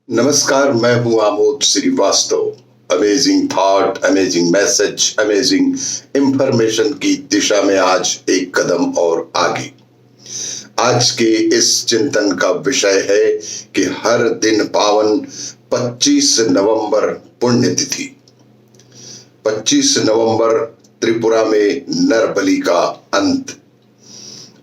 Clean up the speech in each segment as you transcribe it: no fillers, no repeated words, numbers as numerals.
नमस्कार, मैं हूं Amod Srivastava. Amazing thought, amazing message, amazing information की दिशा में आज एक कदम और आगे। आज के इस चिंतन का विषय है कि हर दिन पावन 25 नवंबर पुण्यतिथि। 25 नवंबर त्रिपुरा में नरबलि का अंत।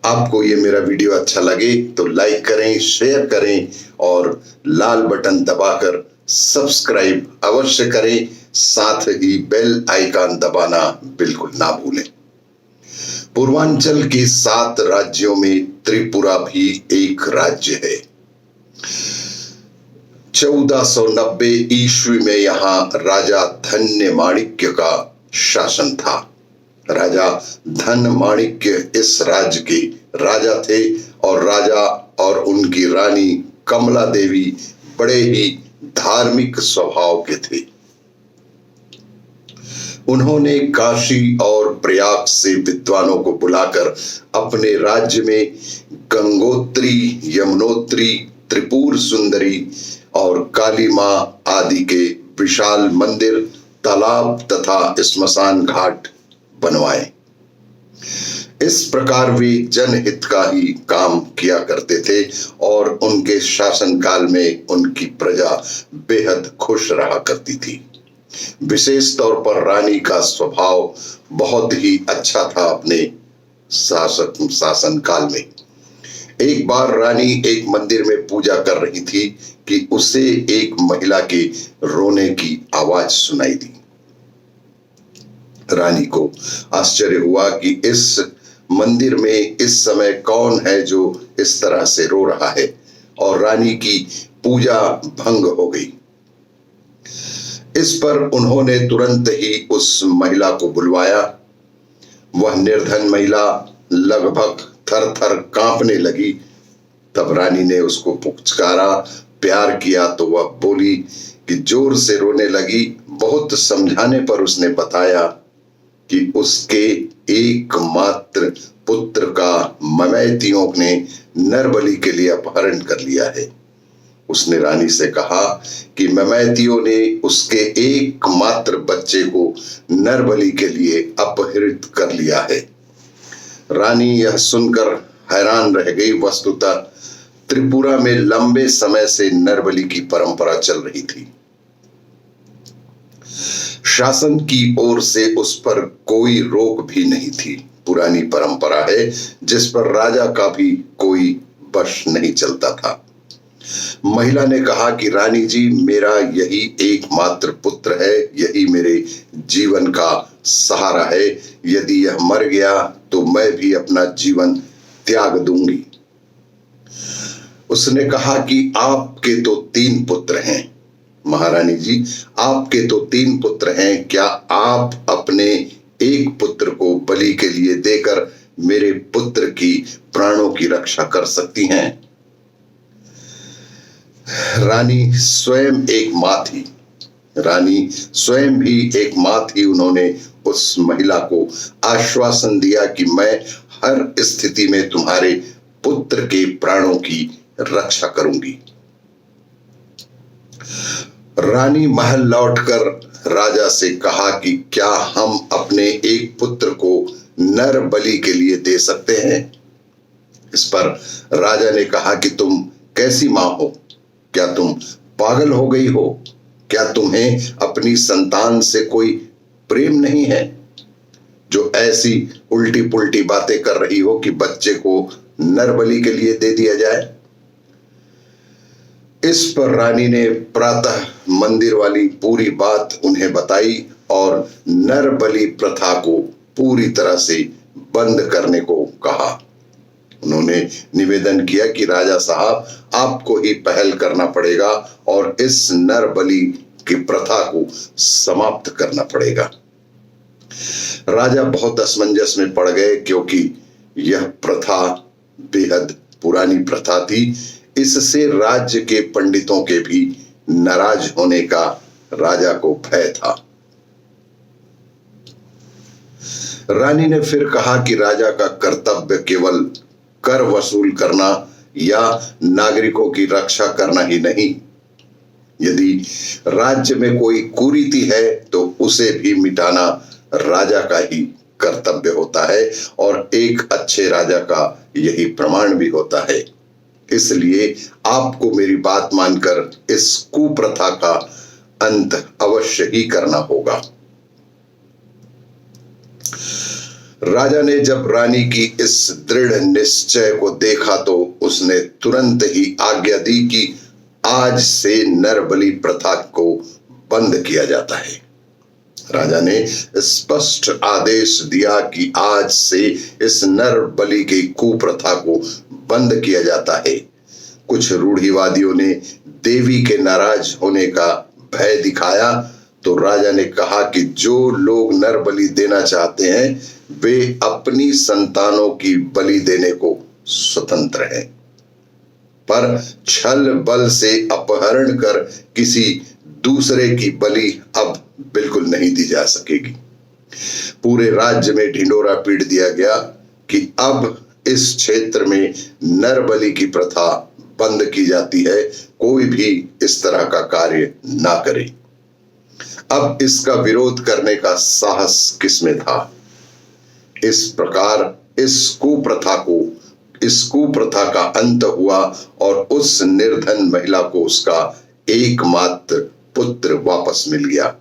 आपको ये मेरा वीडियो अच्छा लगे तो लाइक करें, शेयर करें और लाल बटन दबाकर सब्सक्राइब अवश्य करें। साथ ही बेल आइकन दबाना बिल्कुल ना भूलें। पूर्वांचल के 7 राज्यों में त्रिपुरा भी एक राज्य है। 1490 ईस्वी में यहाँ राजा धन्य माणिक्य का शासन था। राजा धन माणिक्य इस राज्य के राजा थे और राजा और उनकी रानी कमला देवी बड़े ही धार्मिक स्वभाव के थे। उन्होंने काशी और प्रयाग से विद्वानों को बुलाकर अपने राज्य में गंगोत्री, यमुनोत्री, त्रिपुर सुंदरी और काली मां आदि के विशाल मंदिर, तालाब तथा स्मशान घाट बनवाए। इस प्रकार वे जनहित का ही काम किया करते थे और उनके शासनकाल में उनकी प्रजा बेहद खुश रहा करती थी। विशेष तौर पर रानी का स्वभाव बहुत ही अच्छा था। अपने शासनकाल में एक बार रानी एक मंदिर में पूजा कर रही थी कि उसे एक महिला के रोने की आवाज सुनाई दी। रानी को आश्चर्य हुआ कि इस मंदिर में इस समय कौन है जो इस तरह से रो रहा है, और रानी की पूजा भंग हो गई। इस पर उन्होंने तुरंत ही उस महिला को बुलवाया। वह निर्धन महिला लगभग थर-थर कांपने लगी। तब रानी ने उसको पुचकारा, प्यार किया तो वह बोली कि जोर से रोने लगी। बहुत समझाने पर उसने बताया कि उसके एकमात्र पुत्र का ममैतियों ने नरबलि के लिए अपहरण कर लिया है। उसने रानी से कहा कि ममैतियों ने उसके एकमात्र बच्चे को नरबलि के लिए अपहरित कर लिया है। रानी यह सुनकर हैरान रह गई। वस्तुतः त्रिपुरा में लंबे समय से नरबलि की परंपरा चल रही थी। शासन की ओर से उस पर कोई रोक भी नहीं थी। पुरानी परंपरा है जिस पर राजा का भी कोई बश नहीं चलता था। महिला ने कहा कि रानी जी, मेरा यही एकमात्र पुत्र है, यही मेरे जीवन का सहारा है। यदि यह मर गया तो मैं भी अपना जीवन त्याग दूंगी। उसने कहा कि आपके तो 3 पुत्र हैं महारानी जी, आपके तो 3 पुत्र हैं। क्या आप अपने एक पुत्र को बलि के लिए देकर मेरे पुत्र की प्राणों की रक्षा कर सकती हैं? रानी स्वयं एक मां थी। रानी स्वयं भी एक मां थी। उन्होंने उस महिला को आश्वासन दिया कि मैं हर स्थिति में तुम्हारे पुत्र के प्राणों की रक्षा करूंगी। रानी महल लौटकर राजा से कहा कि क्या हम अपने एक पुत्र को नर बलि के लिए दे सकते हैं? इस पर राजा ने कहा कि तुम कैसी मां हो? क्या तुम पागल हो गई हो? क्या तुम्हें अपनी संतान से कोई प्रेम नहीं है जो ऐसी उल्टी पुल्टी बातें कर रही हो कि बच्चे को नर बलि के लिए दे दिया जाए? इस पर रानी ने प्रातः मंदिर वाली पूरी बात उन्हें बताई और नर बलि प्रथा को पूरी तरह से बंद करने को कहा। उन्होंने निवेदन किया कि राजा साहब, आपको ही पहल करना पड़ेगा और इस नर बलि की प्रथा को समाप्त करना पड़ेगा। राजा बहुत असमंजस में पड़ गए क्योंकि यह प्रथा बेहद पुरानी प्रथा थी। इससे राज्य के पंडितों के भी नाराज होने का राजा को भय था। रानी ने फिर कहा कि राजा का कर्तव्य केवल कर वसूल करना या नागरिकों की रक्षा करना ही नहीं, यदि राज्य में कोई कुरीति है तो उसे भी मिटाना राजा का ही कर्तव्य होता है और एक अच्छे राजा का यही प्रमाण भी होता है। इसलिए आपको मेरी बात मानकर इस कुप्रथा का अंत अवश्य ही करना होगा। राजा ने जब रानी की इस दृढ़ निश्चय को देखा तो उसने तुरंत ही आज्ञा दी कि आज से नरबलि प्रथा को बंद किया जाता है। राजा ने स्पष्ट आदेश दिया कि आज से इस नरबलि की कुप्रथा को बंद किया जाता है। कुछ रूढ़िवादियों ने देवी के नाराज होने का भय दिखाया तो राजा ने कहा कि जो लोग नरबलि देना चाहते हैं वे अपनी संतानों की बलि देने को स्वतंत्र हैं, पर छल बल से अपहरण कर किसी दूसरे की बलि अब बिल्कुल नहीं दी जा सकेगी। पूरे राज्य में ढिंडोरा पीट दिया गया कि अब इस क्षेत्र में नरबलि की प्रथा बंद की जाती है, कोई भी इस तरह का कार्य ना करे। अब इसका विरोध करने का साहस किसमें था? इस प्रकार इस कुप्रथा का अंत हुआ और उस निर्धन महिला को उसका एकमात्र पुत्र वापस मिल गया।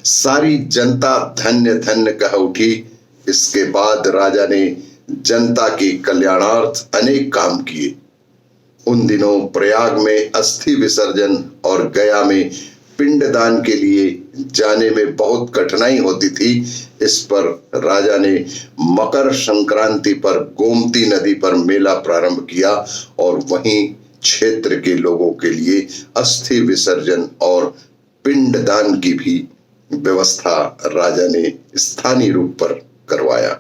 सारी जनता धन्य धन्य कह उठी। इसके बाद राजा ने जनता के कल्याणार्थ अनेक काम किए। उन दिनों प्रयाग में अस्थि विसर्जन और गया में पिंडदान के लिए जाने में बहुत कठिनाई होती थी। इस पर राजा ने मकर संक्रांति पर गोमती नदी पर मेला प्रारंभ किया और वहीं क्षेत्र के लोगों के लिए अस्थि विसर्जन और पिंडदान की भी व्यवस्था राजा ने स्थानीय रूप पर करवाया।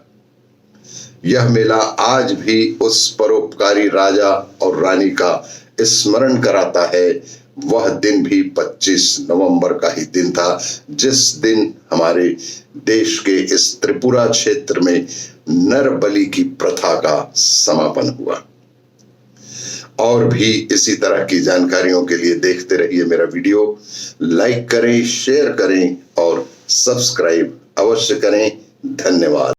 यह मेला आज भी उस परोपकारी राजा और रानी का स्मरण कराता है। वह दिन भी 25 नवंबर का ही दिन था जिस दिन हमारे देश के इस त्रिपुरा क्षेत्र में नरबलि की प्रथा का समापन हुआ। और भी इसी तरह की जानकारियों के लिए देखते रहिए मेरा वीडियो। लाइक करें, शेयर करें और सब्सक्राइब अवश्य करें। धन्यवाद।